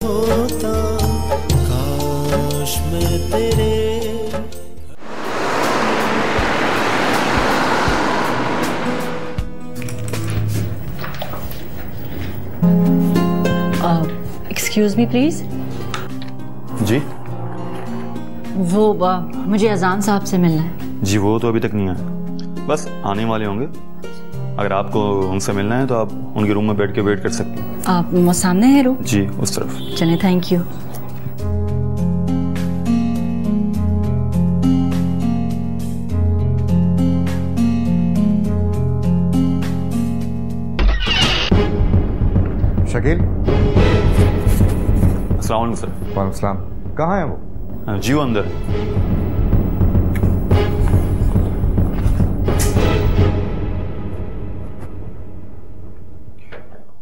होता काश मैं तेरे। Excuse me please. जी वो मुझे अजान साहब से मिलना है। जी वो तो अभी तक नहीं आए, बस आने वाले होंगे। अगर आपको उनसे मिलना है तो आप उनके रूम में बैठ के वेट कर सकते हैं। आप वो सामने है रूम? जी उस तरफ। चलिए थैंक यू। शकील। अस्सलाम वालेकुम सर। वालेकुम सलाम। कहाँ है वो? जी वो अंदर।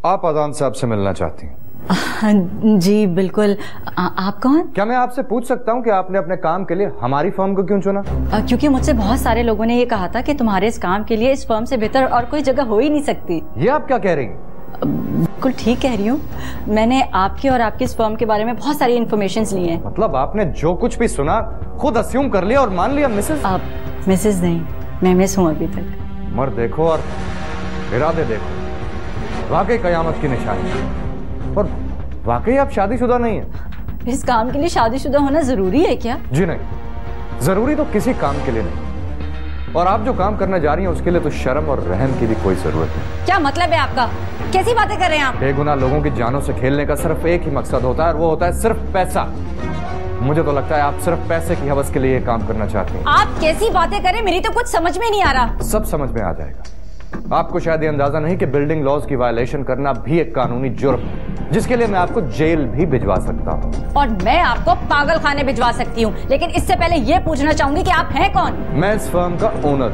आप अजान साहब से मिलना चाहती हैं? जी बिल्कुल। आप कौन? क्या मैं आपसे पूछ सकता हूँ कि आपने अपने काम के लिए हमारी फर्म को क्यों चुना? क्योंकि मुझसे बहुत सारे लोगों ने ये कहा था कि तुम्हारे इस काम के लिए इस फर्म से बेहतर और कोई जगह हो ही नहीं सकती। ये आप क्या कह रही हैं? बिल्कुल ठीक कह रही हूँ। मैंने आपकी और आपकी इस फर्म के बारे में बहुत सारी इन्फॉर्मेशंस ली हैं। मतलब आपने जो कुछ भी सुना खुद अस्यूम कर लिया और मान लिया मिसेस? आप मिसेस नहीं, मैं मिस हूँ अभी तक। उम्र देखो और इरादे देखो, वाकई कयामत की निशानी। और वाकई आप शादीशुदा नहीं है। इस काम के लिए शादीशुदा होना जरूरी है क्या? जी नहीं, जरूरी तो किसी काम के लिए नहीं। और आप जो काम करने जा रही हैं उसके लिए तो शर्म और रहम की भी कोई जरूरत नहीं। क्या मतलब है आपका? कैसी बातें कर रहे हैं आप? बेगुनाह लोगों की जानों से खेलने का सिर्फ एक ही मकसद होता है और वो होता है सिर्फ पैसा। मुझे तो लगता है आप सिर्फ पैसे की हवस के लिए ये काम करना चाहती हैं। आप कैसी बातें करें, मेरी तो कुछ समझ में नहीं आ रहा। सब समझ में आ जाएगा। आपको शायद ये अंदाजा नहीं कि बिल्डिंग लॉज की वायलेशन करना भी एक कानूनी जुर्म है, जिसके लिए मैं आपको जेल भी भिजवा सकता हूँ। और मैं आपको पागल खाने भिजवा सकती हूँ, लेकिन इससे पहले ये पूछना चाहूंगी कि आप हैं कौन? मैं इस फर्म का ओनर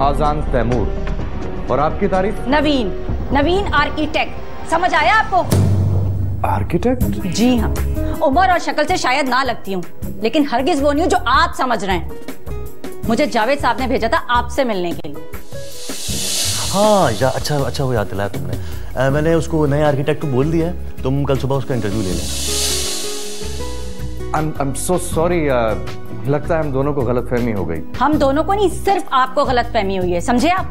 आजान तैमूर। और आपकी तारीफ? नवीन आर्किटेक्ट। समझ आया आपको? आर्किटेक्ट? जी हाँ। उम्र और शक्ल से शायद ना लगती हूँ, लेकिन हरगिज वो नहीं जो आप समझ रहे हैं। मुझे जावेद साहब ने भेजा था आपसे मिलने के लिए। हाँ अच्छा वो याद दिलाया तुमने। मैंने उसको नए आर्किटेक्ट को बोल दिया है, तुम कल सुबह उसका इंटरव्यू ले लेना। I'm so sorry, लगता है हम दोनों को गलतफहमी हो गई। हम दोनों को नहीं, सिर्फ आपको गलतफहमी हुई है, समझे आप?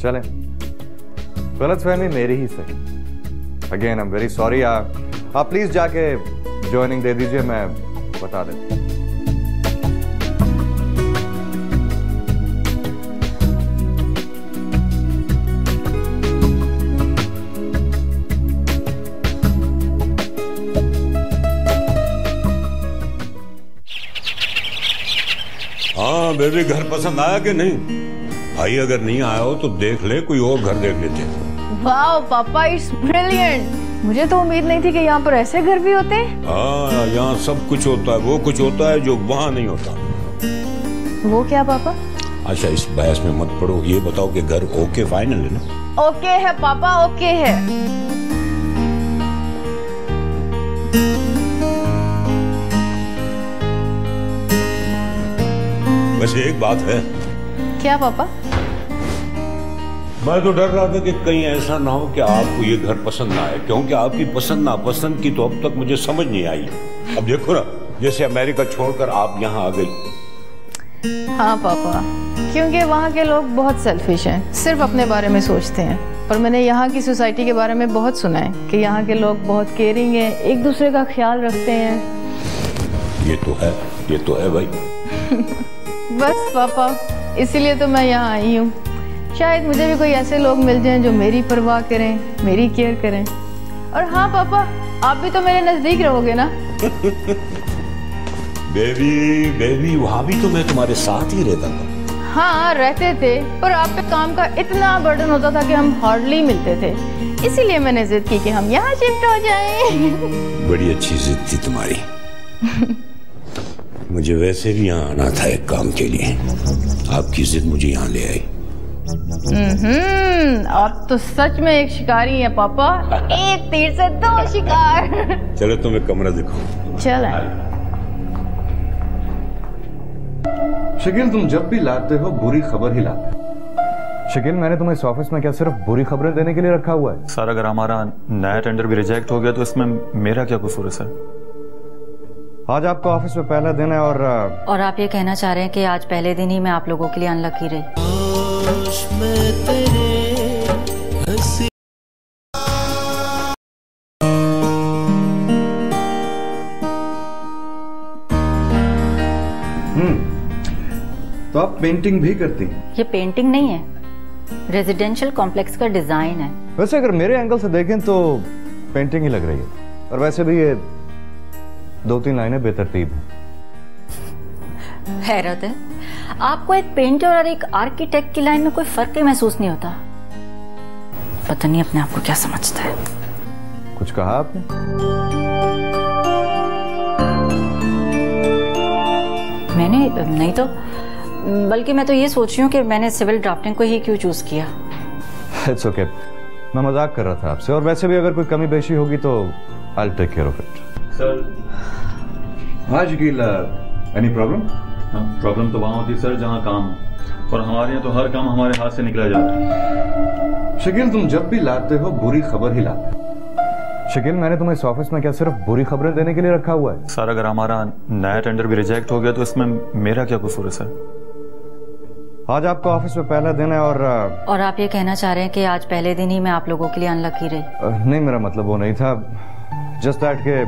चलें, गलतफहमी मेरी ही सही। Again I am very sorry. आप प्लीज जाके ज्वाइनिंग दे दीजिए, मैं बता देता हूँ। हाँ बेबी, घर पसंद आया कि नहीं? भाई अगर नहीं आया हो तो देख ले, कोई और घर देख लेते। वाओ पापा, इट्स ब्रिलियंट। मुझे तो उम्मीद नहीं थी कि यहाँ पर ऐसे घर भी होते हैं। हाँ, यहाँ सब कुछ होता है, वो कुछ होता है जो वहाँ नहीं होता। वो क्या पापा? अच्छा इस बहस में मत पड़ो, ये बताओ कि घर ओके फाइनल है ना? ओके है पापा, ओके है। वैसे एक बात है। क्या पापा? मैं तो डर रहा था कि कहीं ऐसा ना हो कि आपको ये घर पसंद ना आए, क्योंकि आपकी पसंद नापसंद की तो अब तक मुझे समझ नहीं आई। अब देखो ना, जैसे अमेरिका छोड़कर आप यहाँ आ गई। हाँ पापा, क्योंकि वहाँ के लोग बहुत सेल्फिश हैं, सिर्फ अपने बारे में सोचते हैं। पर मैंने यहाँ की सोसाइटी के बारे में बहुत सुना है कि यहाँ के लोग बहुत केयरिंग हैं, एक दूसरे का ख्याल रखते हैं। ये तो है भाई। बस पापा, इसीलिए तो मैं यहाँ आई हूँ। शायद मुझे भी कोई ऐसे लोग मिल जाएं जो मेरी परवाह करें, मेरी केयर करें। और हाँ पापा, आप भी तो मेरे नजदीक रहोगे ना? बेबी वहाँ भी तो मैं तुम्हारे साथ ही रहता था। हाँ रहते थे, पर आप पे काम का इतना बर्डन होता था कि हम हार्डली मिलते थे। इसीलिए मैंने जिद की कि हम यहाँ शिफ्ट हो जाएं। बड़ी अच्छी जिद थी तुम्हारी। मुझे वैसे भी यहाँ आना था एक काम के लिए, आपकी जिद मुझे यहाँ ले आई। आप तो सच में एक शिकारी हैं पापा, एक तीर से दो शिकार। चलो तुम्हें कमरा दिखाओ। चलो। शकील, तुम जब भी लाते हो बुरी खबर ही लाते हो। शकील, मैंने तुम्हें इस ऑफिस में क्या सिर्फ बुरी खबरें देने के लिए रखा हुआ है? सर अगर हमारा नया टेंडर भी रिजेक्ट हो गया तो इसमें मेरा क्या कसूर है सर? आज आपका ऑफिस में पहला दिन है और आप ये कहना चाह रहे हैं कि आज पहले दिन ही मैं आप लोगों के लिए अनलकी रही। तो आप पेंटिंग भी करती हैं? ये पेंटिंग नहीं है, रेजिडेंशियल कॉम्प्लेक्स का डिजाइन है। वैसे अगर मेरे एंगल से देखें तो पेंटिंग ही लग रही है, और वैसे भी ये 2-3 लाइनें बेतरतीब हैं। हैरत है, आपको एक पेंटर और एक आर्किटेक्ट की लाइन में कोई फर्क ही महसूस नहीं होता। पता नहीं अपने आप को क्या समझता है। कुछ कहा आपने? मैंने नहीं तो, बल्कि मैं तो ये सोच रही हूँ कि मैंने सिविल ड्राफ्टिंग को ही क्यों चूज किया। इट्स ओके, मैं मजाक कर रहा था आपसे, और वैसे भी अगर कोई कमी पेशी होगी तो I will take care of it. Sir हाँ शकील, एनी प्रॉब्लम? प्रॉब्लम तो वहाँ होती है सर जहाँ काम हो, और हमारे यहाँ तो हर काम हमारे हाथ से निकला जाता है। शकील, तुम जब भी लाते हो बुरी खबर ही लाते हो। शकील, मैंने तुम्हें इस ऑफिस में क्या सिर्फ बुरी खबरें देने के लिए रखा हुआ है? सर अगर हमारा नया टेंडर भी रिजेक्ट हो गया तो इसमें मेरा क्या कसूर है सर? आज आपका ऑफिस में पहला दिन है और आप ये कहना चाह रहे हैं कि आज पहले दिन ही मैं आप लोगों के लिए अनलकी रही। नहीं, मेरा मतलब वो नहीं था। जस्ट दैट के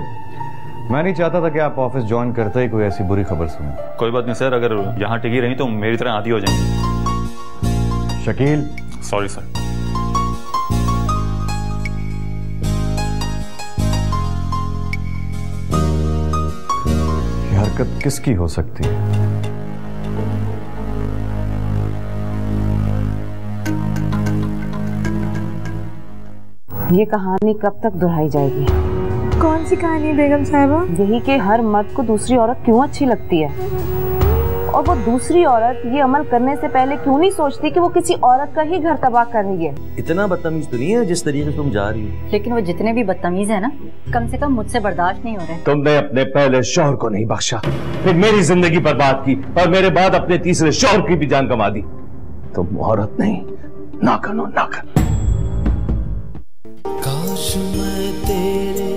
मैं नहीं चाहता था कि आप ऑफिस ज्वाइन करते ही कोई ऐसी बुरी खबर सुने। कोई बात नहीं सर, अगर यहाँ टिकी रही तो मेरी तरह आदी हो जाएंगे। Shakeel, sorry sir. ये हरकत किसकी हो सकती है? ये कहानी कब तक दोहराई जाएगी? कौन सी कहानी बेगम साहिबा? यही कि हर मर्द को दूसरी औरत क्यों अच्छी लगती है, और वो दूसरी औरत ये अमल करने से पहले क्यों नहीं सोचती कि वो किसी औरत का ही घर तबाह कर रही है। इतना बदतमीज तो नहीं है जिस तरीके से तुम जा रही हो। लेकिन वो जितने भी बदतमीज है ना, कम से कम मुझसे बर्दाश्त नहीं हो रहे। तुमने अपने पहले शौहर को नहीं बख्शा, फिर मेरी जिंदगी बर्बाद की, और मेरे बाद अपने तीसरे शौहर की भी जान गंवा दी। तुम औरत नहीं, नाखन हो नाखन। काश मैं तेरे